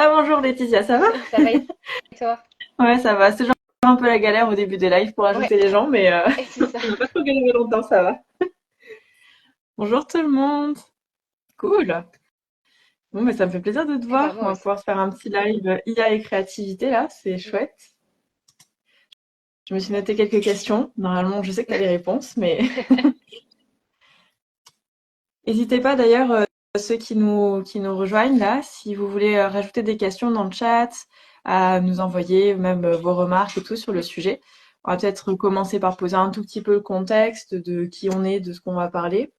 Ah bonjour Laetitia, ça va? Ça va et toi? Ouais, ça va. C'est toujours un peu la galère au début des lives pour Ouais, ajouter les gens, mais c'est ça. on n'a pas trop galéré longtemps, ça va. Bonjour tout le monde. Cool. Bon, mais ça me fait plaisir de te Et ben voir. On moi va aussi. pouvoir se faire un petit live IA et créativité là, c'est Mm. chouette. Je me suis noté quelques questions. Normalement, je sais que tu as les réponses, mais n'hésitez pas d'ailleurs, ceux qui nous rejoignent là, si vous voulez rajouter des questions dans le chat, à nous envoyer même vos remarques et tout sur le sujet. On va peut-être commencer par poser un tout petit peu le contexte de qui on est, de ce qu'on va parler.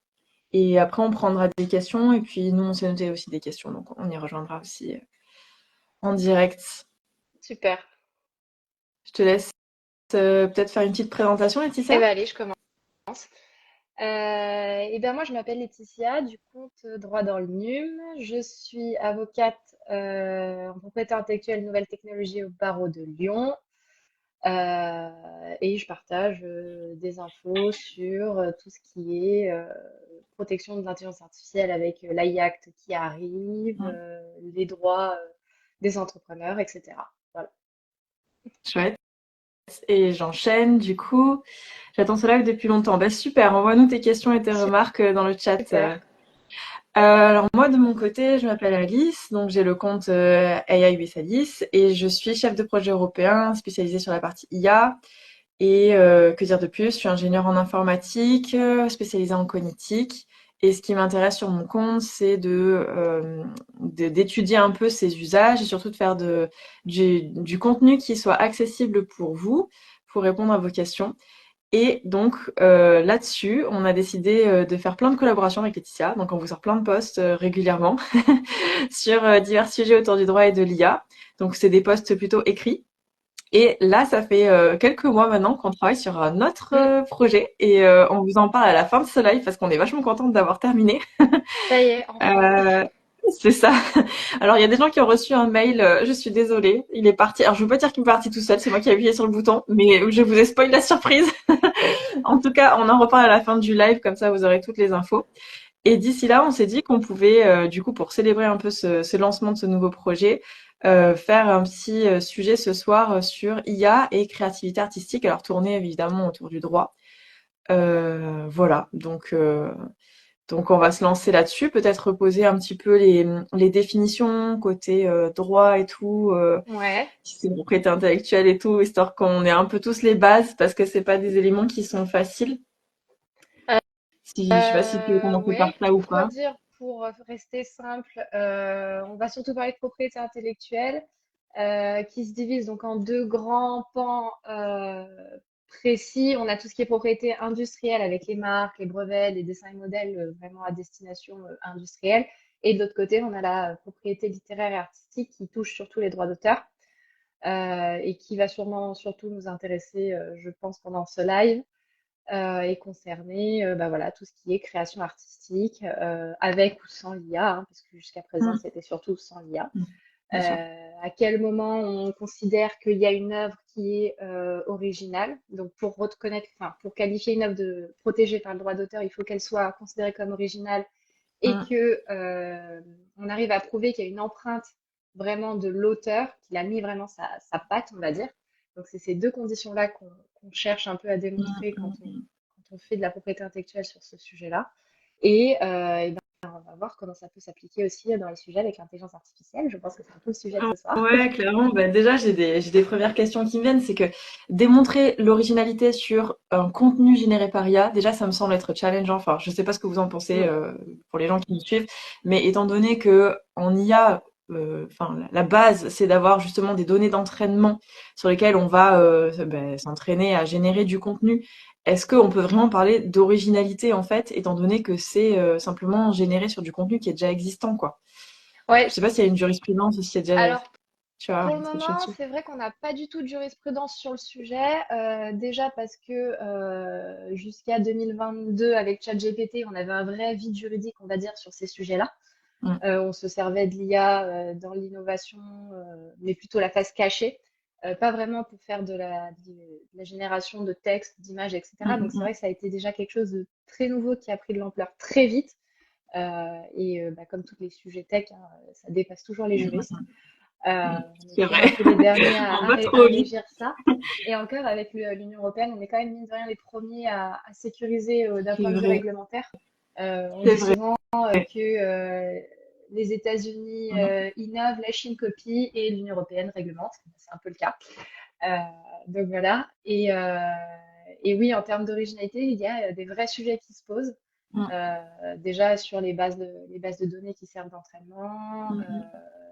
Et après, on prendra des questions. Et puis, nous, on s'est noté aussi des questions. Donc, on y rejoindra aussi en direct. Super. Je te laisse peut-être faire une petite présentation, Eh Laetitia. ben allez, je commence. Et ben moi, je m'appelle Laetitia du compte Droit dans le NUM. Je suis avocate en propriété intellectuelle nouvelles technologies au barreau de Lyon. Et je partage des infos sur tout ce qui est protection de l'intelligence artificielle avec l'AI Act qui arrive, les droits des entrepreneurs, etc. Voilà. Chouette. Et j'enchaîne, du coup. J'attends ce live depuis longtemps. Bah, super. Envoie-nous tes questions et tes remarques dans le chat. Super. Alors moi de mon côté, je m'appelle Alice, donc j'ai le compte AI with Alice et je suis chef de projet européen spécialisé sur la partie IA. Et que dire de plus? Je suis ingénieure en informatique, spécialisée en cognitique. Et ce qui m'intéresse sur mon compte, c'est d'étudier un peu ces usages et surtout de faire du contenu qui soit accessible pour vous, pour répondre à vos questions. Et donc là-dessus, on a décidé de faire plein de collaborations avec Laetitia. Donc on vous sort plein de posts régulièrement sur divers sujets autour du droit et de l'IA. Donc c'est des posts plutôt écrits. Et là, ça fait quelques mois maintenant qu'on travaille sur un autre Mm, projet et on vous en parle à la fin de ce live parce qu'on est vachement contente d'avoir terminé. ça y est, enfin. Euh, c'est ça. Alors, il y a des gens qui ont reçu un mail, je suis désolée, il est parti. Alors, je veux pas dire qu'il est parti tout seul, c'est moi qui ai appuyé sur le bouton, mais je vous ai spoilé la surprise. En tout cas, on en reparle à la fin du live, comme ça vous aurez toutes les infos. Et d'ici là, on s'est dit qu'on pouvait, du coup, pour célébrer un peu ce lancement de ce nouveau projet, faire un petit sujet ce soir sur IA et créativité artistique, alors tourné évidemment autour du droit. Voilà, donc on va se lancer là-dessus, peut-être reposer un petit peu les définitions côté droit et tout, Ouais. si c'est une propriété intellectuelle et tout, histoire qu'on ait un peu tous les bases, parce que c'est pas des éléments qui sont faciles. Je sais pas si tu veux commencer par Ouais, ça ou pour pas. dire, pour rester simple, on va surtout parler de propriété intellectuelle qui se divise donc en deux grands pans précis. On a tout ce qui est propriété industrielle avec les marques, les brevets, les dessins et modèles vraiment à destination industrielle. Et de l'autre côté, on a la propriété littéraire et artistique qui touche surtout les droits d'auteur et qui va sûrement surtout nous intéresser, je pense, pendant ce live et concerner bah voilà, tout ce qui est création artistique, avec ou sans l'IA, hein, parce que jusqu'à présent, Mm, c'était surtout sans l'IA. mm, bien sûr. À quel moment on considère qu'il y a une œuvre qui est originale. Donc pour reconnaître, enfin, pour qualifier une œuvre de protégée par le droit d'auteur, il faut qu'elle soit considérée comme originale et Mm, que on arrive à prouver qu'il y a une empreinte vraiment de l'auteur, qu'il a mis vraiment sa patte, on va dire. Donc c'est ces deux conditions-là qu'on cherche un peu à mm, démontrer mm, mm. quand on fait de la propriété intellectuelle sur ce sujet-là. Et ben, on va voir comment ça peut s'appliquer aussi dans les sujets avec l'intelligence artificielle. Je pense que c'est un peu le sujet de ce soir. Ouais, clairement. Bah, déjà, j'ai des premières questions qui me viennent. C'est que démontrer l'originalité sur un contenu généré par IA, déjà, ça me semble être challengeant. Enfin, je sais pas ce que vous en pensez Mm, pour les gens qui nous suivent, mais étant donné que en IA, enfin, la base, c'est d'avoir justement des données d'entraînement sur lesquelles on va s'entraîner à générer du contenu. Est-ce qu'on peut vraiment parler d'originalité en fait, étant donné que c'est simplement généré sur du contenu qui est déjà existant, quoi? Je ouais, sais pas s'il y a une jurisprudence, s'il y a déjà alors tu vois, pour le quelque chose moment, dessus. c'est vrai qu'on n'a pas du tout de jurisprudence sur le sujet. Déjà parce que jusqu'à 2022, avec ChatGPT, on avait un vrai vide juridique, on va dire, sur ces sujets-là. Mm, On se servait de l'IA dans l'innovation, mais plutôt la face cachée, pas vraiment pour faire de la génération de textes, d'images, mm, etc. Donc c'est mm, vrai que ça a été déjà quelque chose de très nouveau qui a pris de l'ampleur très vite. Bah, comme tous les sujets tech, hein, ça dépasse toujours les mm, juristes. mm, On C'est était vrai. un peu les derniers On va à trop vite. régir ça. Et encore, avec l'Union européenne, on est quand même, mine de rien, les premiers à sécuriser d'un C'est point de vue vrai. réglementaire. On C'est dit vrai. souvent que les États-Unis Mm. innovent, la Chine copie et l'Union européenne réglemente. C'est un peu le cas. Euh, donc voilà. Et oui, en termes d'originalité, il y a des vrais sujets qui se posent. Mm. Déjà sur les bases de données qui servent d'entraînement. Mm. Mm.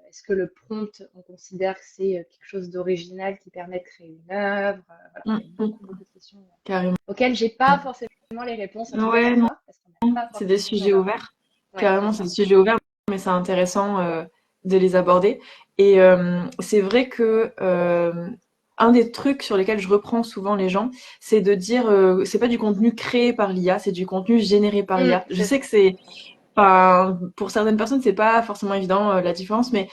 Est-ce que le prompt, on considère que c'est quelque chose d'original qui permet de créer une œuvre? Voilà, Mm. il y a Mm. beaucoup de questions Carrément. auxquelles j'ai pas forcément les réponses, en tout cas Ouais, ce non, soir, parce qu'on n'a pas c'est des forcément le temps sujets d'en parler. ouverts. Ouais, c'est Carrément, c'est ça. des sujets ouverts, mais c'est intéressant de les aborder. Et c'est vrai que un des trucs sur lesquels je reprends souvent les gens, c'est de dire c'est pas du contenu créé par l'IA, c'est du contenu généré par l'IA. Je C'est sais ça. que c'est, enfin, pour certaines personnes, c'est pas forcément évident la différence, mais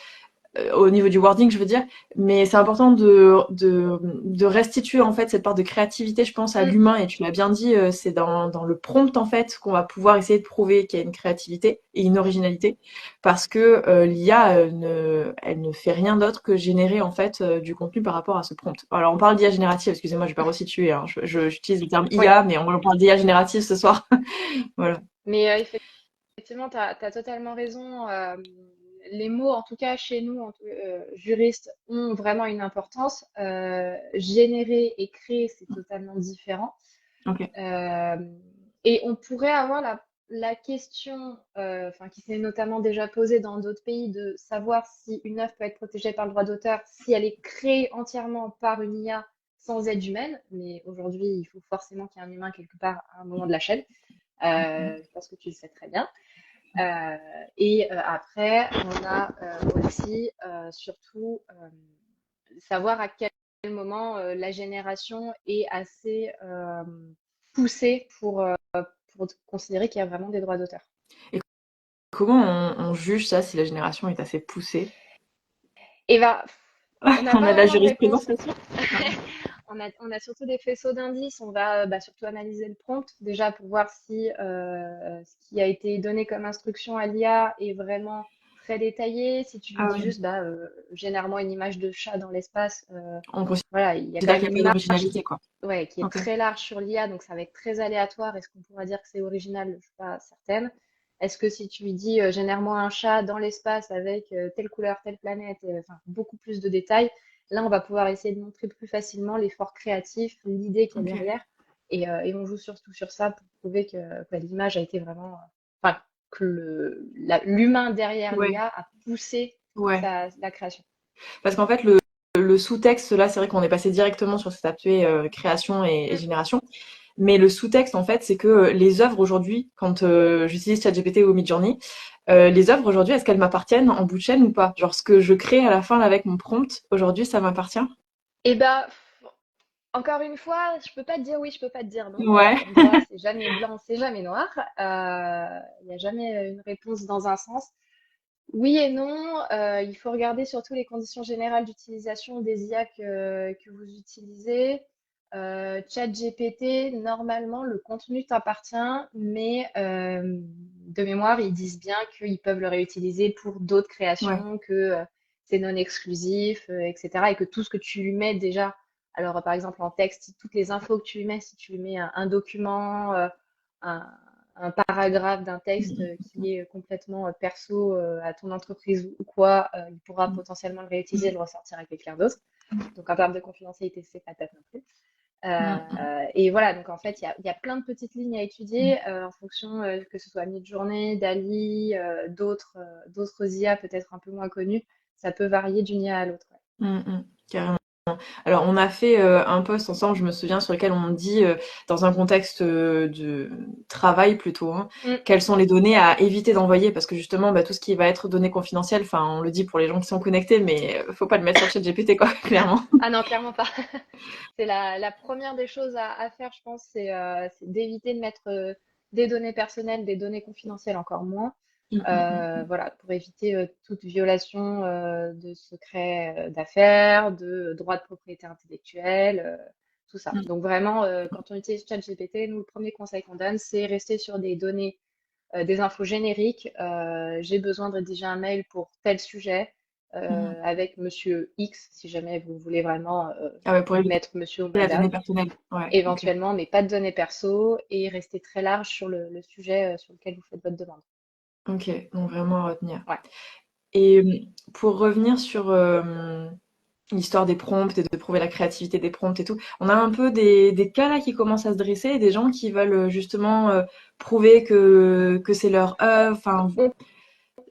au niveau du wording, je veux dire, mais c'est important de restituer en fait cette part de créativité, je pense, à Mm, l'humain. Et tu l'as bien dit, c'est dans le prompt en fait qu'on va pouvoir essayer de prouver qu'il y a une créativité et une originalité, parce que l'IA elle ne fait rien d'autre que générer en fait du contenu par rapport à ce prompt. Alors on parle d'IA générative, excusez-moi, je vais pas resituer, hein. J'utilise le terme oui. IA, mais on parle d'IA générative ce soir. Voilà. Mais effectivement, tu as totalement raison. Les mots, en tout cas chez nous, juristes, ont vraiment une importance. Générer et créer, c'est totalement différent. Ok. Euh, et on pourrait avoir la question, enfin, qui s'est notamment déjà posée dans d'autres pays, de savoir si une œuvre peut être protégée par le droit d'auteur si elle est créée entièrement par une IA sans aide humaine. Mais aujourd'hui, il faut forcément qu'il y ait un humain quelque part à un moment de la chaîne. Je pense que tu le sais très bien. Après, on a aussi surtout savoir à quel moment la génération est assez poussée pour considérer qu'il y a vraiment des droits d'auteur. Et comment on juge ça si la génération est assez poussée? Et bah, on n'a On pas a de la vraiment de jurisprudence réponse. là-dessus? Non. On a surtout des faisceaux d'indices. On va surtout analyser le prompt déjà pour voir si ce qui a été donné comme instruction à l'IA est vraiment très détaillé. Si tu lui Ah dis oui. juste généralement une image de chat dans l'espace, On voilà, il y a quand considère qu'il même n'y a une pas marge d'originalité, quoi. ouais, qui est Ok. très large sur l'IA, donc ça va être très aléatoire. Est-ce qu'on pourra dire que c'est original? Je suis pas certaine. Est-ce que si tu lui dis génère-moi un chat dans l'espace avec telle couleur, telle planète, enfin beaucoup plus de détails, là on va pouvoir essayer de montrer plus facilement l'effort créatif, l'idée qu'il y a Ok. derrière, et on joue surtout sur ça pour prouver que l'image a été vraiment, enfin que l'humain derrière Ouais. l'IA a poussé Ouais. la création. Parce qu'en fait, le sous-texte, là, c'est vrai qu'on est passé directement sur cet aspect création et Mm. génération. Mais le sous-texte, en fait, c'est que les œuvres aujourd'hui, quand j'utilise ChatGPT ou Midjourney, les œuvres aujourd'hui, est-ce qu'elles m'appartiennent en bout de chaîne ou pas? Genre, ce que je crée à la fin là, avec mon prompt, aujourd'hui, ça m'appartient? Et bah, encore une fois, je peux pas te dire oui, je peux pas te dire non. Ouais. En droit, c'est jamais blanc, c'est jamais noir. Il n'y a jamais une réponse dans un sens. Oui et non. Il faut regarder surtout les conditions générales d'utilisation des IA que vous utilisez. ChatGPT, normalement, le contenu t'appartient, mais de mémoire, ils disent bien qu'ils peuvent le réutiliser pour d'autres Ouais. créations, que c'est non exclusif, etc. Et que tout ce que tu lui mets déjà, alors par exemple en texte, toutes les infos que tu lui mets, si tu lui mets un document, un, un paragraphe d'un texte qui est complètement perso à ton entreprise ou quoi, il pourra potentiellement le réutiliser et le ressortir à quelqu'un d'autre. Donc en termes de confidentialité, c'est pas top non plus. Et voilà, donc en fait, il y a plein de petites lignes à étudier en fonction que ce soit Midjourney, Dali, d'autres IA peut-être un peu moins connues. Ça peut varier d'une IA à l'autre. Ouais. Carrément. Alors, on a fait un post ensemble, je me souviens, sur lequel on dit, dans un contexte de travail plutôt, hein, Mm. quelles sont les données à éviter d'envoyer, parce que justement, bah, tout ce qui va être données confidentielles, enfin, on le dit pour les gens qui sont connectés, mais faut pas le mettre sur ChatGPT, quoi, clairement. Ah non, clairement pas. C'est la première des choses à faire, je pense, c'est d'éviter de mettre des données personnelles, des données confidentielles encore moins. Voilà, pour éviter toute violation de secret d'affaires, de droits de propriété intellectuelle, tout ça. Donc vraiment, quand on utilise ChatGPT, nous, le premier conseil qu'on donne, c'est rester sur des données, des infos génériques. J'ai besoin de rédiger un mail pour tel sujet. Mhm. avec Monsieur X, si jamais vous voulez vraiment Ah ouais, pour éviter mettre Monsieur ou la donnée Madame, personnelle. Ouais, ok. éventuellement, mais pas de données perso et rester très large sur le sujet sur lequel vous faites votre demande. Ok, donc vraiment à retenir. Ouais. Et pour revenir sur l'histoire des prompts et de prouver la créativité des prompts et tout, on a un peu des cas là qui commencent à se dresser, et des gens qui veulent justement prouver que c'est leur œuvre. Enfin, On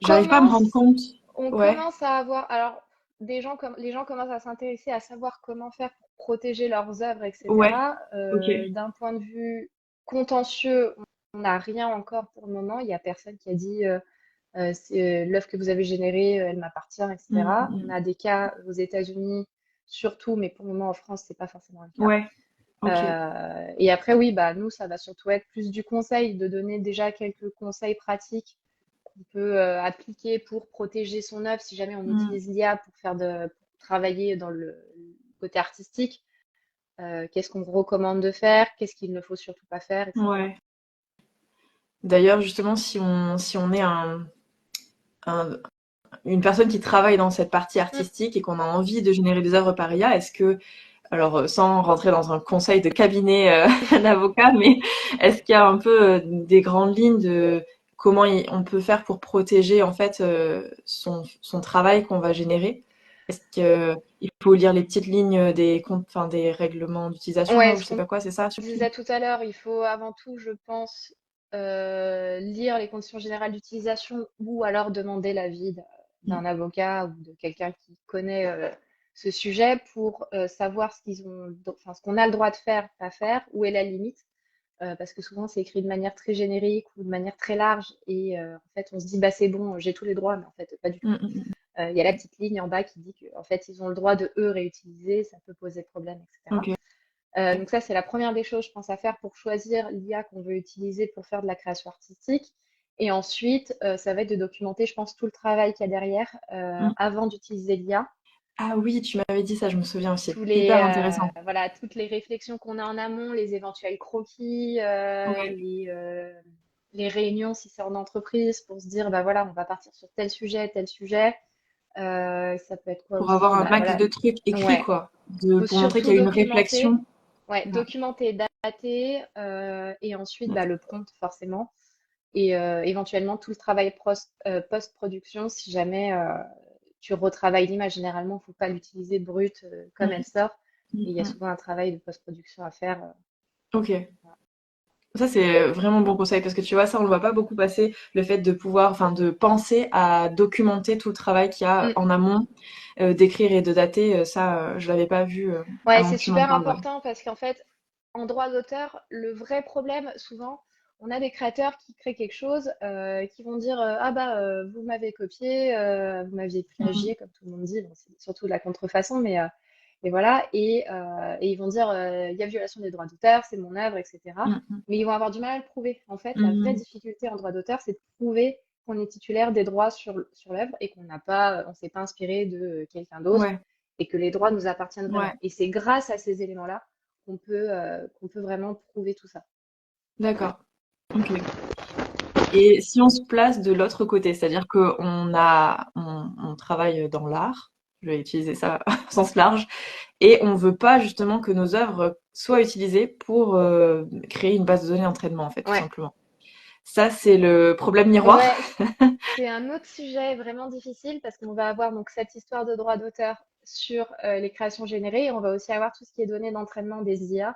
j'arrive pas à me rendre commence, compte. on Ouais, commence à avoir, alors des gens comme les gens commencent à s'intéresser à savoir comment faire pour protéger leurs œuvres, ouais, etc. ok. D'un point de vue contentieux, on n'a rien encore pour le moment. Il y a personne qui a dit l'œuvre que vous avez générée, elle m'appartient, Mm, etc. On mm, a des cas aux États-Unis surtout, mais pour le moment en France, c'est pas forcément le mm. cas. Ouais, ok. Et après, oui, bah nous, ça va surtout être plus du conseil, de donner déjà quelques conseils pratiques qu'on peut appliquer pour protéger son œuvre si jamais on Mm, utilise l'IA pour travailler dans le côté artistique. Qu'est-ce qu'on recommande de faire, qu'est-ce qu'il ne faut surtout pas faire, etc. ouais. D'ailleurs, justement, si on est un- une personne qui travaille dans cette partie Mm. artistique et qu'on a envie de générer des œuvres par IA, est-ce que, alors sans rentrer dans un conseil de cabinet d'avocat, mais est-ce qu'il y a un peu des grandes lignes de comment on peut faire pour protéger en fait son travail qu'on va générer? Est-ce qu'il faut lire les petites lignes des comptes, enfin des règlements d'utilisation là Ouais, ou je ce sais qu'on pas quoi, c'est ça surtout? disait tout à l'heure, il faut avant tout, je pense, lire les conditions générales d'utilisation ou alors demander l'avis d'un avocat ou de quelqu'un qui connaît ce sujet pour savoir enfin, ce qu'on a le droit de faire, pas faire, où est la limite. Parce que souvent c'est écrit de manière très générique ou de manière très large et en fait on se dit bah c'est bon, j'ai tous les droits, mais en fait pas du tout. Il y a la petite ligne en bas qui dit qu'en fait ils ont le droit de eux réutiliser, ça peut poser problème, etc. Ok. Donc ça, c'est la première des choses, je pense, à faire pour choisir l'IA qu'on veut utiliser pour faire de la création artistique. Et ensuite, ça va être de documenter, je pense, tout le travail qu'il y a derrière Mm. avant d'utiliser l'IA. Ah oui, tu m'avais dit ça, je me souviens aussi. Tous les, Hyper intéressant. voilà, toutes les réflexions qu'on a en amont, les éventuels croquis, Ouais. les réunions si c'est en entreprise pour se dire, bah voilà, on va partir sur tel sujet, tel sujet. Ça peut être quoi Pour avoir aussi? un Bah max voilà, de trucs écrits, ouais, quoi. faut Pour montrer qu'il surtout y a une documenter. réflexion. Ouais, Ouais. documenter, dater, et ensuite Ouais. bah, le prompt forcément, et éventuellement tout le travail post-production si jamais tu retravailles l'image. Généralement, faut pas l'utiliser brute comme elle Mm, sort, et mm, il y a mm. souvent un travail de post-production à faire. Ok. Voilà. Ça, c'est vraiment bon conseil parce que tu vois, ça, on le voit pas beaucoup passer, le fait de pouvoir, enfin, de penser à documenter tout le travail qu'il y a Mm. en amont, d'écrire et de dater. Ça, je l'avais pas vu Ouais, avant c'est que tu m'en super parles. Ouais. important parce qu'en fait, en droit d'auteur, le vrai problème, souvent, on a des créateurs qui créent quelque chose, qui vont dire ah bah vous m'avez copié, vous m'aviez Mm, plagié, comme tout le monde dit. Bon, c'est surtout de la contrefaçon, mais voilà. Et ils vont dire il y a violation des droits d'auteur, c'est mon œuvre, etc. mm, mm, Mais ils vont avoir du mal à le prouver. En fait, la vraie mm. difficulté en droit d'auteur, c'est de prouver qu'on est titulaire des droits sur l'œuvre et qu'on n'a pas, on s'est pas inspiré de quelqu'un d'autre Ouais, et que les droits nous appartiennent vraiment. ouais, Et c'est grâce à ces éléments-là qu'on peut vraiment prouver tout ça. d'accord. Ok. Et si on se place de l'autre côté, c'est-à-dire on travaille dans l'art, je vais utiliser ça au sens large, et on veut pas justement que nos œuvres soient utilisées pour créer une base de données d'entraînement, en fait, tout Ouais, simplement. Ça, c'est le problème miroir. ouais, c'est un autre sujet vraiment difficile parce qu'on va avoir donc cette histoire de droit d'auteur sur les créations générées et on va aussi avoir tout ce qui est données d'entraînement des IA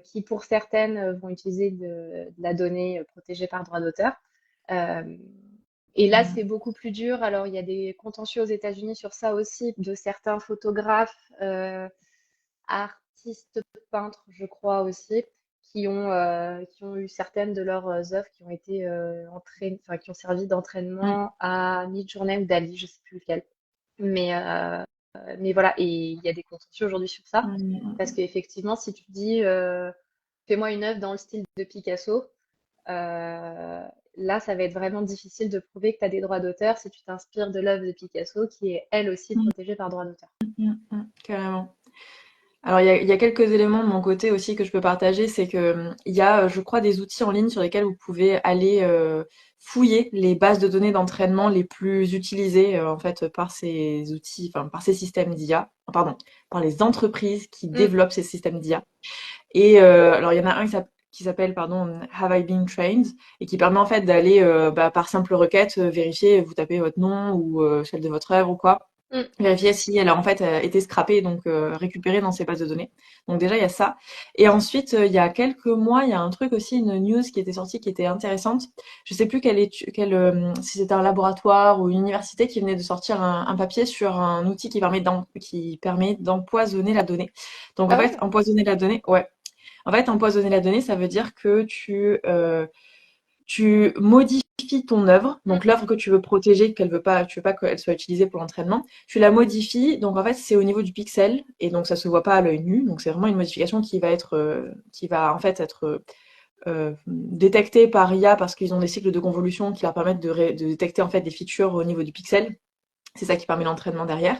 qui pour certaines vont utiliser de la donnée protégée par droit d'auteur. Euh, et là, Mm. c'est beaucoup plus dur. Alors, il y a des contentieux aux États-Unis sur ça aussi, de certains photographes, artistes peintres, je crois aussi, qui ont eu certaines de leurs œuvres qui ont été enfin, qui ont servi Mm. d'entraînement à Midjourney ou Dali, je sais plus lequel. Mais, euh, mais voilà, et il y a des contentieux aujourd'hui sur ça, parce Mm. qu'effectivement, si tu te dis fais-moi une œuvre dans le style de Picasso, euh, là, ça va être vraiment difficile de prouver que tu as des droits d'auteur si tu t'inspires de l'œuvre de Picasso, qui est elle aussi Mm. protégée par droit d'auteur. Mm. Mm. Carrément. Alors, il y a quelques éléments de mon côté aussi que je peux partager. C'est que il y a, je crois, des outils en ligne sur lesquels vous pouvez aller fouiller les bases de données d'entraînement les plus utilisées en fait par ces outils, enfin par ces systèmes d'IA, pardon, par les entreprises qui Mm. développent ces systèmes d'IA. Et alors, il y en a un qui s'appelle pardon Have I Been Trained et qui permet en fait d'aller par simple requête vérifier, vous tapez votre nom ou celle de votre œuvre ou quoi, Mm. vérifier si elle a en fait été scrappée, donc récupérée dans ses bases de données. Donc déjà il y a ça. Et ensuite il y a quelques mois il y a un truc aussi, une news qui était sortie qui était intéressante. Je sais plus si c'était un laboratoire ou une université qui venait de sortir un papier sur un outil qui permet d'empoisonner la donnée. Donc en Ah fait ouais? empoisonner la donnée, ouais. En fait empoisonner la donnée ça veut dire que tu modifies ton œuvre, Mm. donc l'œuvre que tu veux protéger, tu veux pas qu'elle soit utilisée pour l'entraînement, tu la modifies, donc en fait c'est au niveau du pixel, et donc ça se voit pas à l'œil nu, donc c'est vraiment une modification qui va en fait être détectée par IA parce qu'ils ont des cycles de convolution qui leur permettent de détecter en fait des features au niveau du pixel. C'est ça qui permet l'entraînement derrière.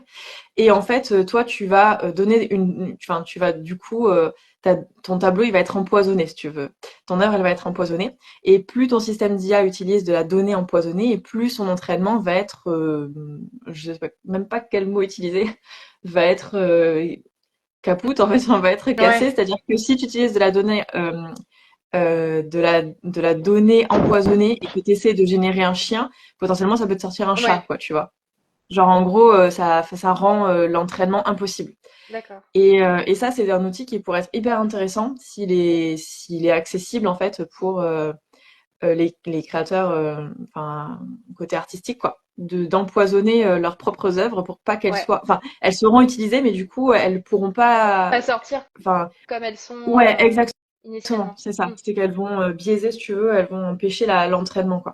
Et en fait, toi, tu vas donner enfin, tu vas du coup, ton tableau, il va être empoisonné, si tu veux. Ton œuvre, elle va être empoisonnée. Et plus ton système d'IA utilise de la donnée empoisonnée, et plus son entraînement va être, je sais même pas quel mot utiliser, va être capoute, en fait, on va être cassé. Ouais, C'est-à-dire que si tu utilises de la donnée empoisonnée et que tu essaies de générer un chien, potentiellement, ça peut te sortir un chat, ouais, quoi, tu vois. Genre, en gros, ça rend l'entraînement impossible. d'accord. Et ça, c'est un outil qui pourrait être hyper intéressant s'il est accessible, en fait, pour les créateurs, enfin, côté artistique, quoi. D'empoisonner leurs propres œuvres pour pas qu'elles Ouais. soient. Enfin, elles seront utilisées, mais du coup, elles pourront pas. Pas sortir Enfin, comme elles sont ouais, exactement, initialement. c'est ça. Mm. C'est qu'elles vont biaiser, si tu veux, elles vont empêcher l'entraînement, quoi.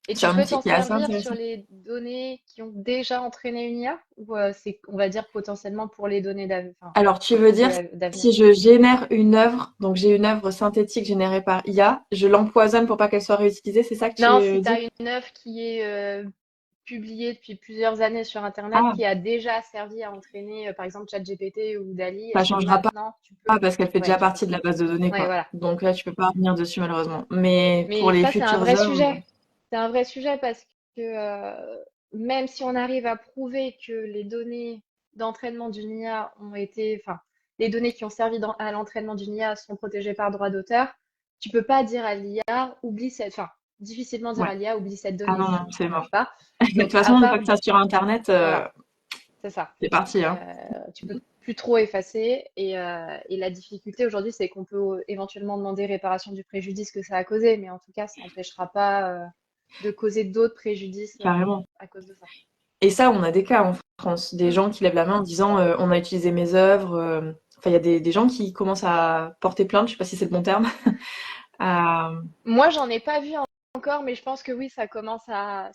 Et C'est tu un peux outil t'en qui est assez servir sur intéressant. les données qui ont déjà entraîné une IA ou c'est, on va dire, potentiellement pour les données enfin, Alors, tu veux dire, d'avenir? si je génère une œuvre, donc j'ai une œuvre synthétique générée par IA, je l'empoisonne pour pas qu'elle soit réutilisée, c'est ça que Non, tu si tu dis? as une œuvre qui est publiée depuis plusieurs années sur Internet, Ah, qui a déjà servi à entraîner, par exemple, ChatGPT ou DALL-E, ça est-ce que changera pas maintenant tu peux? parce qu'elle fait Ouais, déjà tu peux partie pas. de la base de données, Ouais, quoi. voilà. Donc là, tu peux pas revenir dessus, malheureusement. Mais pour Mais les ça, c'est un futures vrai œuvres, sujet. C'est un vrai sujet parce que même si on arrive à prouver que les données d'entraînement d'une IA ont été, enfin, les données qui ont servi à l'entraînement d'une IA sont protégées par droit d'auteur, tu peux pas dire à l'IA, oublie cette, enfin, difficilement dire ouais. à l'IA, oublie cette Ah donnée, non, non, c'est ça mort. marche pas. De toute Donc, à façon, une fois part, que ça sur Internet, voilà, c'est ça. c'est parti, hein. Tu peux plus trop effacer et la difficulté aujourd'hui, c'est qu'on peut éventuellement demander réparation du préjudice que ça a causé, mais en tout cas, ça n'empêchera pas de causer d'autres préjudices Carrément. à cause de ça. Et ça, on a des cas en France, des Mm. gens qui lèvent la main en disant on a utilisé mes œuvres. Enfin, il y a des gens qui commencent à porter plainte, je sais pas si c'est le bon terme. Euh, Moi, j'en ai pas vu encore, mais je pense que oui, ça commence à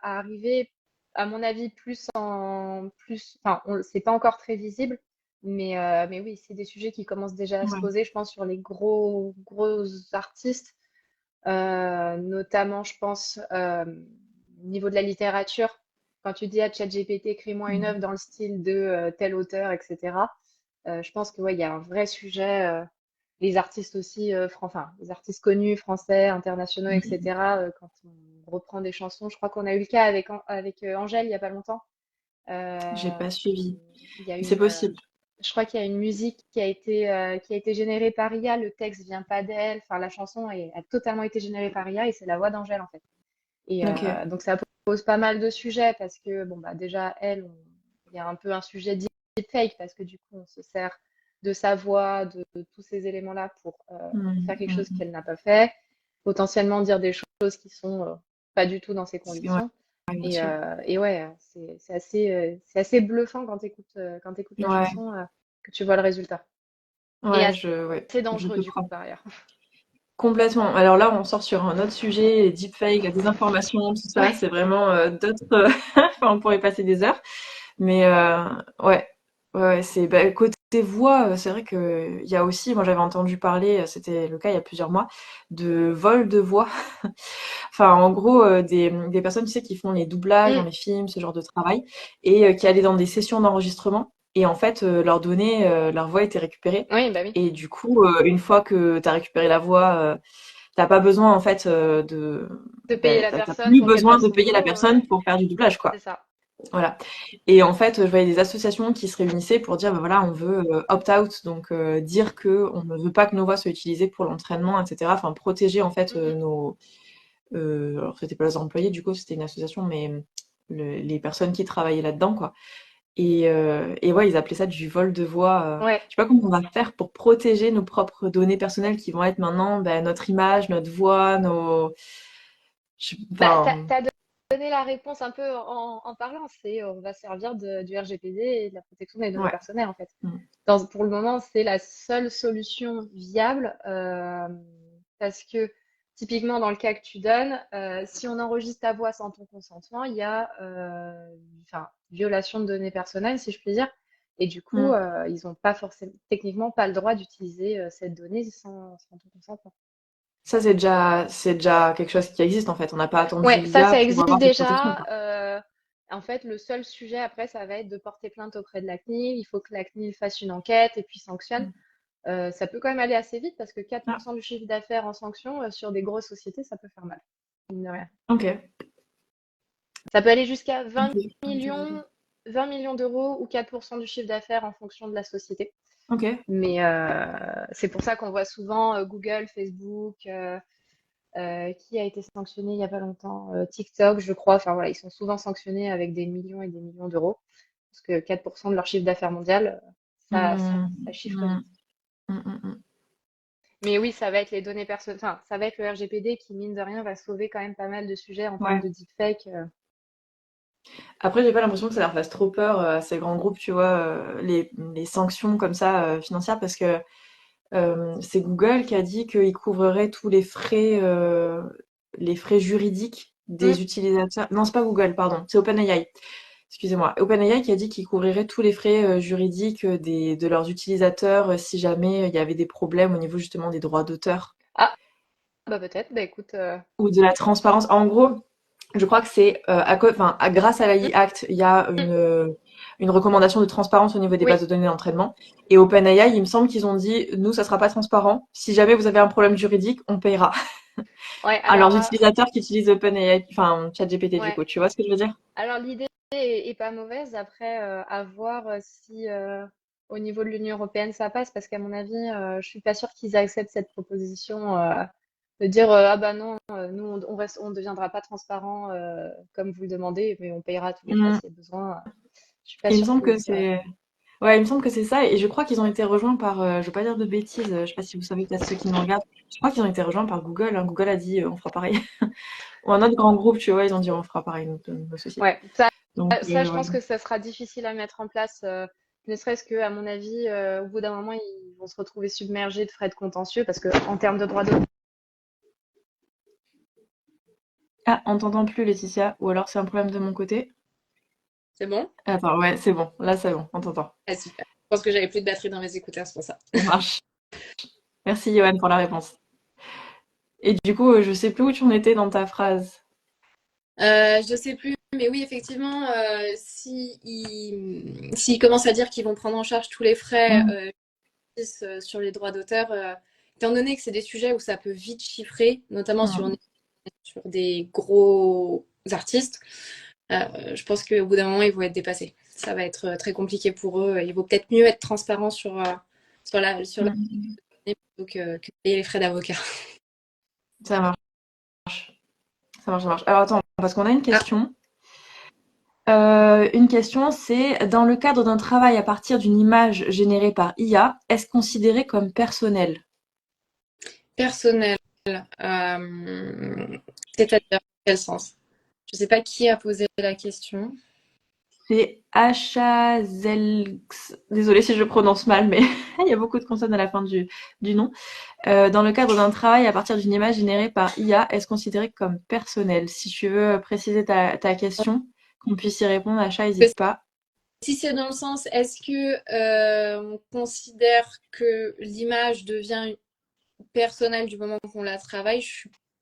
arriver. À mon avis, plus en plus, enfin, c'est pas encore très visible, mais oui, c'est des sujets qui commencent déjà à se ouais. poser, je pense, sur les gros artistes. Notamment, je pense, au niveau de la littérature, quand tu dis à ChatGPT, écris-moi une œuvre dans le style de tel auteur, etc. Je pense que ouais, il y a un vrai sujet. Les artistes aussi, enfin, les artistes connus, français, internationaux, Mhm. etc. Quand on reprend des chansons, je crois qu'on a eu le cas avec Angèle il y a pas longtemps. J'ai Euh, pas suivi. il y a C'est une, possible. je crois qu'il y a une musique qui a été générée par IA. Le texte vient pas d'elle. Enfin, la chanson a totalement été générée par IA et c'est la voix d'Angèle en fait. Et Ok. donc ça pose pas mal de sujets parce que bon bah déjà il y a un peu un sujet deepfake parce que du coup on se sert de sa voix, de tous ces éléments-là pour faire Mhm, quelque chose mhm. qu'elle n'a pas fait, potentiellement dire des choses qui sont pas du tout dans ses Ouais, convictions. bien sûr. Et ouais, c'est assez bluffant quand t'écoutes la Ouais, chanson que tu vois le résultat. Et ouais, assez je dangereux te du coup crois. par ailleurs. Complètement. Alors là, on sort sur un autre sujet, les deepfakes, la désinformation, tout ça, Ouais. c'est vraiment d'autres. Enfin, on pourrait passer des heures. Mais ouais, ouais, c'est bah, côté voix, c'est vrai que il y a aussi, moi j'avais entendu parler, c'était le cas il y a plusieurs mois, de vol de voix. Enfin, en gros, des personnes, tu sais, qui font les doublages dans Mm. les films, ce genre de travail, et qui allaient dans des sessions d'enregistrement. Et en fait, leurs données, leur voix était récupérée. Oui, bah oui, Et du coup, une fois que tu as récupéré la voix, t'as pas besoin en fait de payer ben, la t'as personne plus pour qu'elle besoin fasse de son payer la boulot, personne ouais, pour faire du doublage, c'est quoi. ça. Voilà. Et en fait, je voyais des associations qui se réunissaient pour dire, ben voilà, on veut opt-out, donc dire que on ne veut pas que nos voix soient utilisées pour l'entraînement, etc. Enfin, protéger en fait Mhm. nos, alors c'était pas les employés du coup, c'était une association, mais les personnes qui travaillaient là-dedans, quoi. Et ouais, ils appelaient ça du vol de voix. Ouais. Je sais pas comment on va faire pour protéger nos propres données personnelles qui vont être maintenant ben, notre image, notre voix, nos. Bah, Enfin, t'as donné la réponse un peu en parlant, c'est on va servir du RGPD et de la protection des données ouais. personnelles en fait. Mm. Pour le moment, c'est la seule solution viable parce que typiquement dans le cas que tu donnes, si on enregistre ta voix sans ton consentement, il y a enfin, violation de données personnelles, si je puis dire. Et du coup, Mm. ils n'ont pas forcément, techniquement, pas le droit d'utiliser cette donnée sans ton consentement. Ça, c'est déjà quelque chose qui existe en fait. On n'a pas attendu Ouais, ça, l'IA ça pour existe avoir cette protection, déjà. quoi. En fait, le seul sujet après, ça va être de porter plainte auprès de la CNIL. Il faut que la CNIL fasse une enquête et puis sanctionne. Mm. Ça peut quand même aller assez vite parce que Ah, 4% du chiffre d'affaires en sanction sur des grosses sociétés, ça peut faire mal. Mine de rien. ok. Ça peut aller jusqu'à Ok. 20 millions, 20 millions d'euros ou 4% du chiffre d'affaires en fonction de la société. Ok. Mais c'est pour ça qu'on voit souvent Google, Facebook, qui a été sanctionné il n'y a pas longtemps, TikTok, je crois. Enfin voilà, ils sont souvent sanctionnés avec des millions et des millions d'euros. Parce que 4% de leur chiffre d'affaires mondial, Mm. ça chiffre Mm. vite. Mm. Mm. Mais oui, ça va être les données personnelles, enfin, ça va être le RGPD qui, mine de rien, va sauver quand même pas mal de sujets en termes Ouais. de deepfake. Après, j'ai pas l'impression que ça leur fasse trop peur à ces grands groupes, tu vois, les sanctions comme ça financières, parce que c'est Google qui a dit qu'il couvrerait tous les frais juridiques Mm. des utilisateurs. Non, c'est pas Google, pardon, c'est OpenAI. Excusez-moi. OpenAI qui a dit qu'il couvrirait tous les frais juridiques de leurs utilisateurs si jamais il y avait des problèmes au niveau justement des droits d'auteur Ah, bah peut-être, bah écoute, ou de la transparence. En gros, je crois que c'est grâce à mm, l'AI Act, il y a mm, une recommandation de transparence au niveau des oui, bases de données d'entraînement. Et OpenAI, il me semble qu'ils ont dit, nous, ça sera pas transparent. Si jamais vous avez un problème juridique, on payera. ouais, À leurs utilisateurs qui utilisent OpenAI, enfin ChatGPT du ouais. coup. Tu vois ce que je veux dire? Alors l'idée est pas mauvaise, après, à voir si au niveau de l'Union européenne ça passe, parce qu'à mon avis, je suis pas sûre qu'ils acceptent cette proposition de dire ah bah non, nous on deviendra pas transparent comme vous le demandez, mais on payera tous les frais Mm. s'il y a besoin. Je suis pas Il me sûre semble qu'ils que le diraient. c'est Ouais, il me semble que c'est ça, et je crois qu'ils ont été rejoints par, je veux pas dire de bêtises, je sais pas si vous savez, peut-être ceux qui nous regardent, je crois qu'ils ont été rejoints par Google, hein. Google a dit, on fera pareil. Ou un autre grand groupe, tu vois, ils ont dit, on fera pareil, notre société. Ouais, Donc, ça, je ouais. pense que ça sera difficile à mettre en place, ne serait-ce que, à mon avis, au bout d'un moment, ils vont se retrouver submergés de frais de contentieux, parce que en termes de droits d'auteur, Ah, on t'entend plus, Laetitia, ou alors c'est un problème de mon côté. C'est bon? Attends, ouais, c'est bon, là c'est bon, on t'entend. Ah, super. Je pense que j'avais plus de batterie dans mes écouteurs, c'est pour ça. Ça marche. Merci, Johan, pour la réponse. Et du coup, je sais plus où tu en étais dans ta phrase. Je sais plus, mais oui, effectivement, s'ils commencent à dire qu'ils vont prendre en charge tous les frais Mm, sur les droits d'auteur, étant donné que c'est des sujets où ça peut vite chiffrer, notamment mm. sur des gros artistes, je pense qu'au bout d'un moment, ils vont être dépassés. Ça va être très compliqué pour eux. Il vaut peut-être mieux être transparent sur la Mm. plutôt que payer les frais d'avocat. Ça marche, ça marche, ça marche. Alors attends, parce qu'on a une Ah, question. Une question, c'est dans le cadre d'un travail à partir d'une image générée par IA, est-ce considéré comme personnel? personnel. C'est-à-dire, dans quel sens? Je sais pas qui a posé la question. C'est Hachazelx. Désolée si je prononce mal, mais il y a beaucoup de consonnes à la fin du nom. Dans le cadre d'un travail à partir d'une image générée par IA, est-ce considéré comme personnel? Si tu veux préciser ta question, qu'on puisse y répondre, Acha, n'hésite pas. Si c'est dans le sens, est-ce que on considère que l'image devient personnelle du moment qu'on la travaille?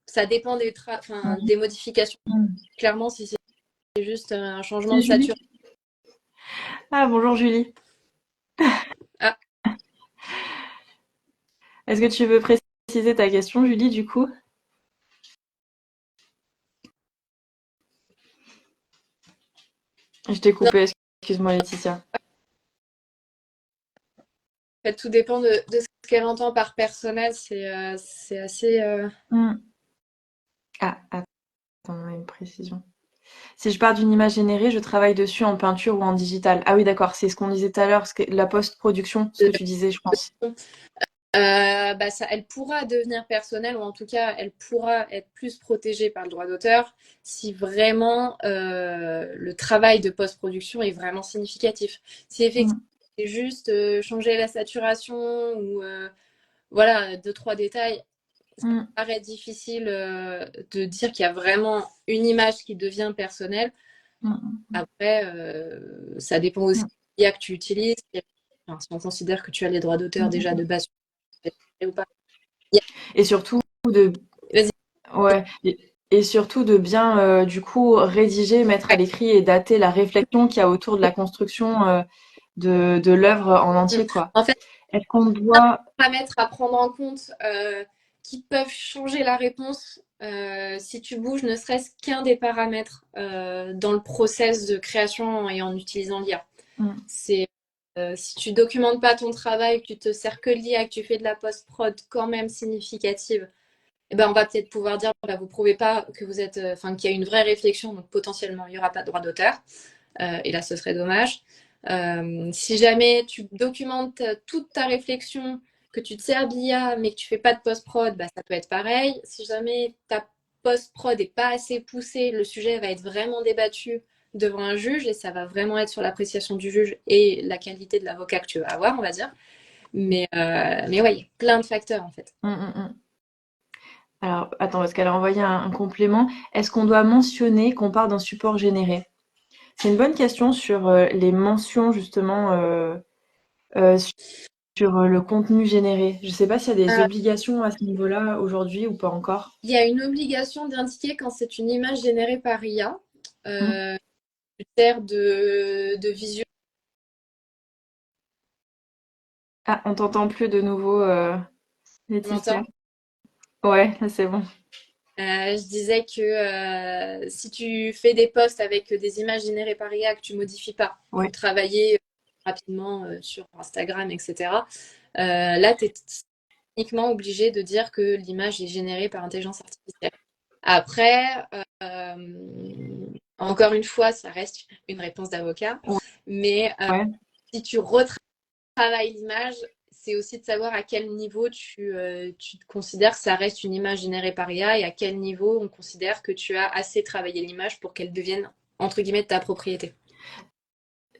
Ça dépend enfin, Mhm. des modifications. Mhm. Clairement, si c'est juste un changement C'est de Julie. saturation. Ah, bonjour Julie. Est-ce que tu veux préciser ta question, Julie, du coup? Je t'ai Non, coupé, excuse-moi, Laetitia. en fait, tout dépend de ce qu'elle entend par personnel. C'est assez. Hmm. Ah, attends, on a une précision. Si je pars d'une image générée, je travaille dessus en peinture ou en digital. Ah oui, d'accord, c'est ce qu'on disait tout à l'heure, la post-production, ce que tu disais, je pense. Bah ça, elle pourra devenir personnelle ou en tout cas, elle pourra être plus protégée par le droit d'auteur si vraiment le travail de post-production est vraiment significatif. Si effectivement Hmm, c'est juste changer la saturation ou voilà deux trois détails, ça hmm, paraît difficile de dire qu'il y a vraiment une image qui devient personnelle. hmm, Après, ça dépend aussi hmm, de l'IA que tu utilises. Enfin, si on considère que tu as les droits d'auteur hmm, déjà hmm. de base ou pas. Et surtout de, Vas-y. ouais, et surtout de bien, du coup, rédiger, mettre à Ouais. l'écrit et dater la réflexion qu'il y a autour de la construction, de l'œuvre en Mm. entier, quoi. En fait, Est-ce qu'on doit, paramètres à prendre en compte qui peuvent changer la réponse si tu bouges ne serait-ce qu'un des paramètres dans le process de création et en utilisant l'IA. hmm, C'est si tu documentes pas ton travail, que tu te sers que de l'IA, que tu fais de la post-prod quand même significative, eh ben on va peut-être pouvoir dire bah, vous prouvez pas que vous êtes, enfin qu'il y a une vraie réflexion, donc potentiellement il n'y aura pas de droit d'auteur. Et là, ce serait dommage. Si jamais tu documentes toute ta réflexion, que tu te sers d'IA, mais que tu fais pas de post-prod, bah, ça peut être pareil. Si jamais ta post-prod est pas assez poussée, le sujet va être vraiment débattu devant un juge et ça va vraiment être sur l'appréciation du juge et la qualité de l'avocat que tu vas avoir, on va dire. Mais ouais, il y a plein de facteurs en fait. hmm, hmm, hmm. Alors, attends, parce qu'elle a envoyé un complément. Est-ce qu'on doit mentionner qu'on part d'un support généré? C'est une bonne question sur les mentions, justement, euh, sur le contenu généré. Je ne sais pas s'il y a des Euh, obligations à ce niveau-là aujourd'hui ou pas encore. Il y a une obligation d'indiquer quand c'est une image générée par IA. Hmm. Euh, critère de visu. Ah, on t'entend plus de nouveau, Tu Laetitia. m'entends? Ouais, là, c'est bon. Je disais que si tu fais des posts avec des images générées par IA que tu modifies pas Ouais. pour travailler rapidement sur Instagram, etc., là, tu es techniquement obligé de dire que l'image est générée par intelligence artificielle. Après, encore une fois, ça reste une réponse d'avocat, mais Ouais. si tu retravailles l'image, c'est aussi de savoir à quel niveau tu considères que ça reste une image générée par IA et à quel niveau on considère que tu as assez travaillé l'image pour qu'elle devienne, entre guillemets, de ta propriété.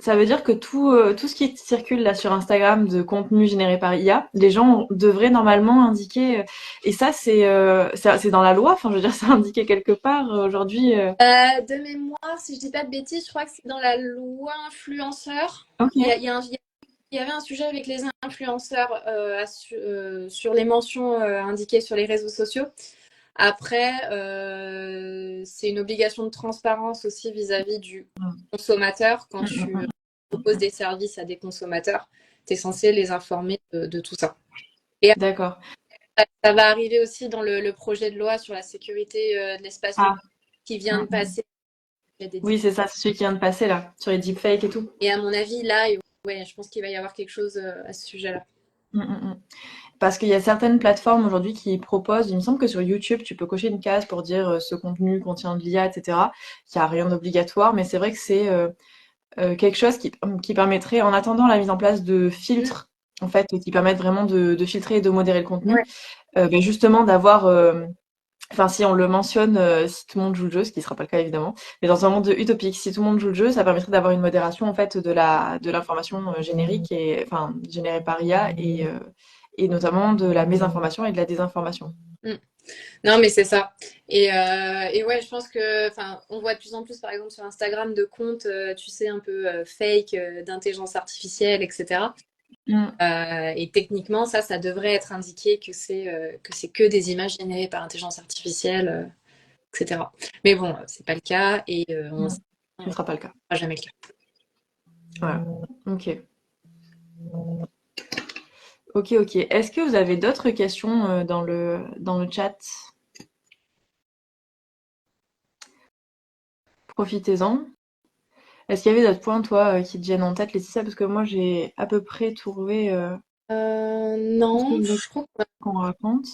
Ça veut dire que tout ce qui circule là sur Instagram de contenu généré par IA, les gens devraient normalement indiquer. Et ça, c'est dans la loi. Enfin, je veux dire, c'est indiqué quelque part aujourd'hui. De mémoire, si je dis pas de bêtises, je crois que c'est dans la loi influenceur. Ok. Il y avait un sujet avec les influenceurs sur les mentions indiquées sur les réseaux sociaux. Après, c'est une obligation de transparence aussi vis-à-vis du consommateur. Quand Mm, mm, tu mm, proposes mm. des services à des consommateurs, tu es censé les informer de tout ça. Et D'accord. ça va arriver aussi dans le projet de loi sur la sécurité de l'espace numérique Ah. qui vient de Mm, mm. passer. Il y a des Oui, c'est ça, c'est celui qui vient de passer là, sur les deepfakes et tout. Et à mon avis, là, ouais, je pense qu'il va y avoir quelque chose à ce sujet-là. Mm, mm, mm. Parce qu'il y a certaines plateformes aujourd'hui qui proposent, il me semble que sur YouTube, tu peux cocher une case pour dire ce contenu contient de l'IA, etc. Il n'y a rien d'obligatoire, mais c'est vrai que c'est quelque chose qui permettrait, en attendant la mise en place de Mm. filtres, en fait, qui permettent vraiment de filtrer et de modérer le contenu, Ouais. ben justement d'avoir, enfin si on le mentionne, si tout le monde joue le jeu, ce qui ne sera pas le cas évidemment, mais dans un monde utopique, si tout le monde joue le jeu, ça permettrait d'avoir une modération en fait de l'information générique et enfin générée par IA et notamment de la mésinformation et de la désinformation. Mm. Non, mais c'est ça. Et ouais, je pense que, enfin, on voit de plus en plus, par exemple, sur Instagram, de comptes, tu sais, un peu fake, d'intelligence artificielle, etc. Mm. Et techniquement, ça devrait être indiqué que c'est que des images générées par intelligence artificielle, etc. Mais bon, c'est pas le cas et on ne Mm. Ce ne sera pas le cas. sera jamais le cas. Voilà. Ok. Ok, ok. Est-ce que vous avez d'autres questions dans le chat? Profitez-en. Est-ce qu'il y avait d'autres points, toi, qui te viennent en tête, Laetitia? Parce que moi, j'ai à peu près trouvé tout ce que Non, vous voulez je crois qu'on raconte.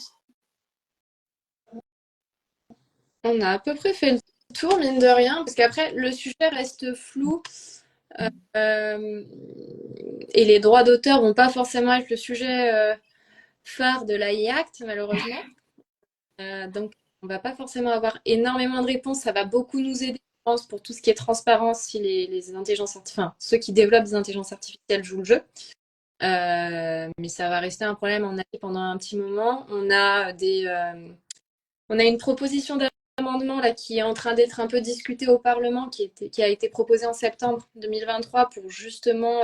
qu'on a à peu près fait le tour, mine de rien, parce qu'après, le sujet reste flou. Euh, et les droits d'auteur vont pas forcément être le sujet phare de l'AI Act, malheureusement. Donc, on va pas forcément avoir énormément de réponses. Ça va beaucoup nous aider, je pense, pour tout ce qui est transparence, si les intelligences enfin, ceux qui développent des intelligences artificielles jouent le jeu. Mais ça va rester un problème en AI pendant un petit moment. On a une proposition d'amendement là qui est en train d'être un peu discutée au Parlement, qui a été proposée en septembre 2023 pour justement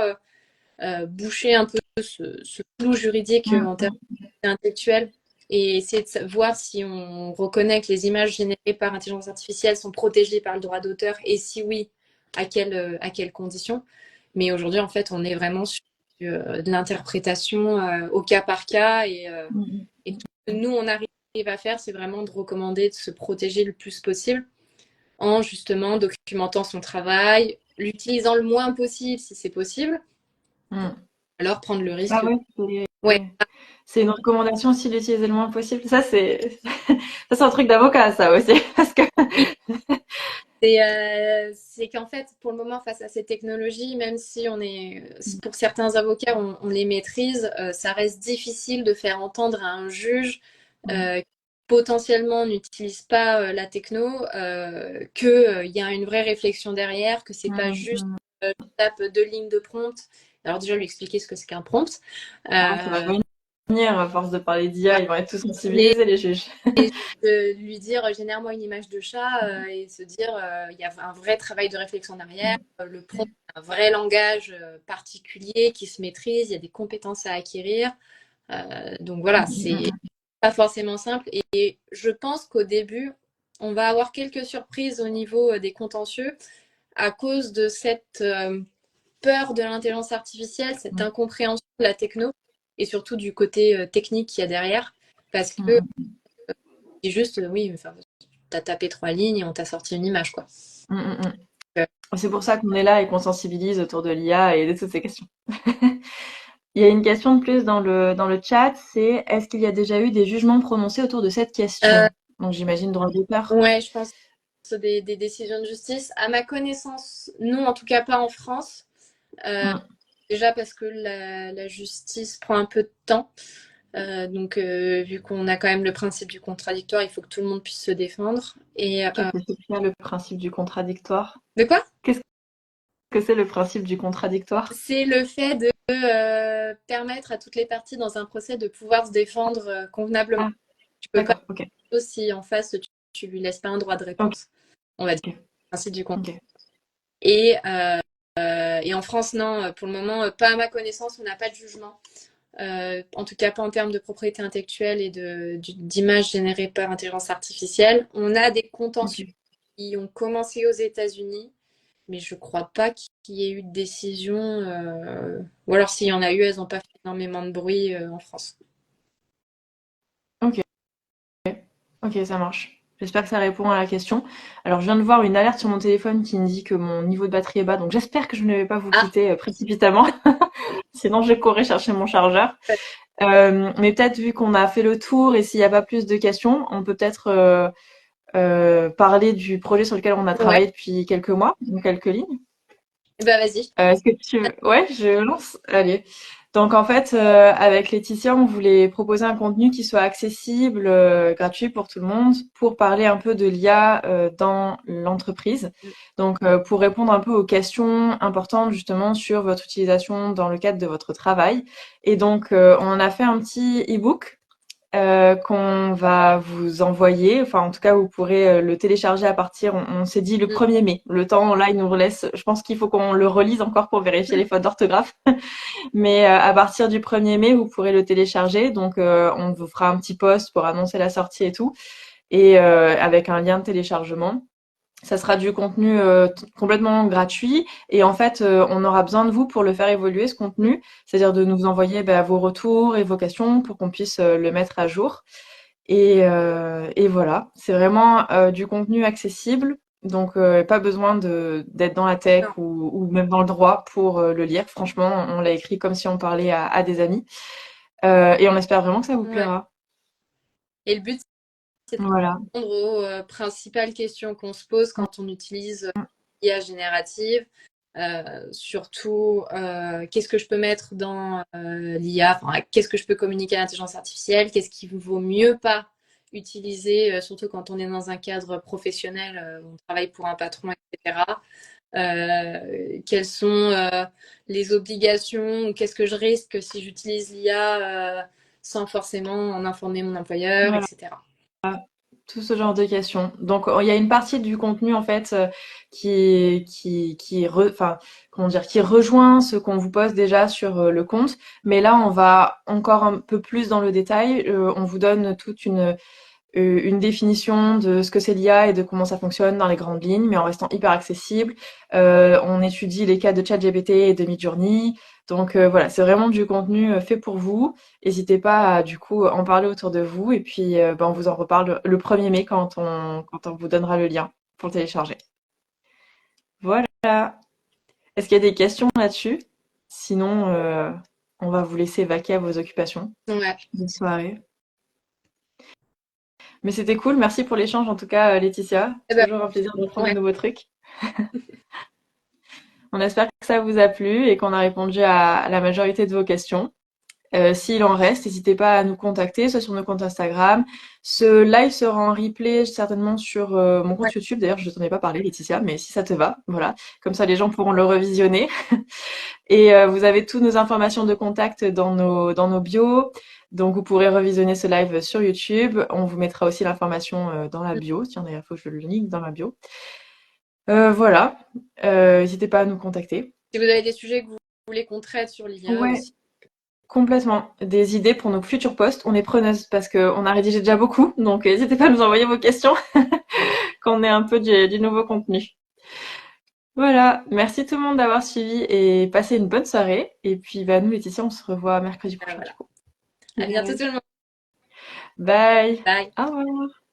boucher un peu ce flou juridique en termes intellectuels et essayer de voir si on reconnaît que les images générées par intelligence artificielle sont protégées par le droit d'auteur et si oui, à quelles conditions. Mais aujourd'hui, en fait, on est vraiment sur de l'interprétation au cas par cas et tout ce que nous, on arrive à faire, c'est vraiment de recommander de se protéger le plus possible en justement documentant son travail, l'utilisant le moins possible si c'est possible, Mm. alors prendre le Ah risque. ouais, Ouais, c'est une recommandation aussi d'utiliser le moins possible. Ça, c'est un truc d'avocat, ça aussi. Parce que c'est qu'en fait, pour le moment, face à ces technologies, même si pour certains avocats, on les maîtrise, ça reste difficile de faire entendre à un juge qui potentiellement n'utilise pas la techno, qu'il y a une vraie réflexion derrière, que c'est pas juste je tape 2 lignes de prompt. Alors déjà, lui expliquer ce que c'est qu'un prompt. ah, ça va venir, à force de parler d'IA, ils vont être tous Mais sensibilisés, les juges. de lui dire génère-moi une image de chat et se dire il y a un vrai travail de réflexion derrière. Le prompt, un vrai langage particulier qui se maîtrise, il y a des compétences à acquérir. Donc voilà, c'est pas forcément simple. Et je pense qu'au début, on va avoir quelques surprises au niveau des contentieux à cause de cette peur de l'intelligence artificielle, cette incompréhension de la techno et surtout du côté technique qu'il y a derrière. Parce que c'est juste, oui, enfin, t'as tapé 3 lignes et on t'a sorti une image, quoi. Euh, C'est pour ça qu'on est là et qu'on sensibilise autour de l'IA et de toutes ces questions. Il y a une question de plus dans le chat, c'est est-ce qu'il y a déjà eu des jugements prononcés autour de cette question? Donc j'imagine droit d'auteur. ouais, je pense que c'est des décisions de justice. À ma connaissance, non, en tout cas pas en France. Mm. Déjà parce que la justice prend un peu de temps. Donc, vu qu'on a quand même le principe du contradictoire, il faut que tout le monde puisse se défendre. Et Qu'est-ce que c'est le principe du contradictoire? de quoi? Qu'est-ce que c'est le principe du contradictoire? C'est le fait de permettre à toutes les parties dans un procès de pouvoir se défendre convenablement. Ah, Tu peux pas d'accord, ok. si en face tu lui laisses pas un droit de Ok, réponse. On va dire ok, principe du contrat. ok. Et, et en France, non, pour le moment, pas à ma connaissance, on n'a pas de jugement. En tout cas, pas en termes de propriété intellectuelle et d'images générées par intelligence artificielle. On a des contentieux Ok. qui ont commencé aux États-Unis, mais je crois pas qu'il y ait eu de décision. Ou alors, s'il y en a eu, elles n'ont pas fait énormément de bruit en France. Ok. Ok, ça marche. J'espère que ça répond à la question. Alors, je viens de voir une alerte sur mon téléphone qui me dit que mon niveau de batterie est bas, donc j'espère que je ne vais pas vous Ah, quitter précipitamment. Sinon, je courrai chercher mon chargeur. Mais peut-être vu qu'on a fait le tour et s'il n'y a pas plus de questions, on peut peut-être parler du projet sur lequel on a ouais, travaillé depuis quelques mois, donc quelques lignes. bah vas-y. Est-ce que tu veux... Ouais, je lance. Allez. Donc en fait, avec Laetitia, on voulait proposer un contenu qui soit accessible, gratuit pour tout le monde, pour parler un peu de l'IA dans l'entreprise. Donc pour répondre un peu aux questions importantes justement sur votre utilisation dans le cadre de votre travail. Et donc on a fait un petit e-book qu'on va vous envoyer. Enfin, en tout cas, vous pourrez le télécharger à partir, on s'est dit le 1er mai. Le temps, là, il nous laisse, je pense qu'il faut qu'on le relise encore pour vérifier les fautes d'orthographe. Mais à partir du 1er mai, vous pourrez le télécharger. Donc, on vous fera un petit post pour annoncer la sortie et tout. Et avec un lien de téléchargement. Ça sera du contenu complètement gratuit et en fait, on aura besoin de vous pour le faire évoluer ce contenu, c'est-à-dire de nous envoyer vos retours et vos questions pour qu'on puisse le mettre à jour. Et voilà, c'est vraiment du contenu accessible, donc pas besoin d'être dans la tech Non. ou même dans le droit pour le lire. Franchement, on l'a écrit comme si on parlait à des amis. Et on espère vraiment que ça vous Ouais. plaira. Et le but, c'est de Voilà. répondre aux principales questions qu'on se pose quand on utilise l'IA générative. Surtout, qu'est-ce que je peux mettre dans l'IA, enfin, qu'est-ce que je peux communiquer à l'intelligence artificielle, qu'est-ce qu'il vaut mieux pas utiliser, surtout quand on est dans un cadre professionnel, on travaille pour un patron, etc. Quelles sont les obligations ou qu'est-ce que je risque si j'utilise l'IA sans forcément en informer mon employeur, Voilà. etc. Tout ce genre de questions. Donc, il y a une partie du contenu en fait enfin, comment dire, qui rejoint ce qu'on vous pose déjà sur le compte. Mais là, on va encore un peu plus dans le détail. On vous donne toute une définition de ce que c'est l'IA et de comment ça fonctionne dans les grandes lignes, mais en restant hyper accessible. On étudie les cas de ChatGPT et de Midjourney. Donc voilà, c'est vraiment du contenu fait pour vous. N'hésitez pas à du coup en parler autour de vous et puis on vous en reparle le 1er mai quand on vous donnera le lien pour le télécharger. Voilà. Est-ce qu'il y a des questions là-dessus? Sinon, on va vous laisser vaquer à vos occupations. Ouais. Bonne soirée. Mais c'était cool, merci pour l'échange en tout cas, Laetitia. Eh ben, Toujours un plaisir d'apprendre de ouais. nouveaux trucs. On espère que ça vous a plu et qu'on a répondu à la majorité de vos questions. S'il en reste, n'hésitez pas à nous contacter, soit sur nos comptes Instagram. Ce live sera en replay certainement sur mon Ouais. compte YouTube. D'ailleurs, je ne t'en ai pas parlé, Laetitia, mais si ça te va, voilà. Comme ça, les gens pourront le revisionner. Et vous avez toutes nos informations de contact dans nos bios. Donc, vous pourrez revisionner ce live sur YouTube. On vous mettra aussi l'information dans la bio. Tiens, d'ailleurs, il faut que je le link dans ma bio. Voilà. N'hésitez pas à nous contacter. Si vous avez des sujets que vous voulez qu'on traite sur l'IA Ouais, aussi. complètement. Des idées pour nos futurs posts. On est preneuses parce qu'on a rédigé déjà beaucoup. Donc, n'hésitez pas à nous envoyer vos questions, qu'on ait un peu du nouveau contenu. Voilà. Merci tout le monde d'avoir suivi et passez une bonne soirée. Et puis, nous, Laetitia, on se revoit mercredi prochain, du Voilà. coup. À bientôt Bye. tout le monde. Bye. Bye. Au revoir.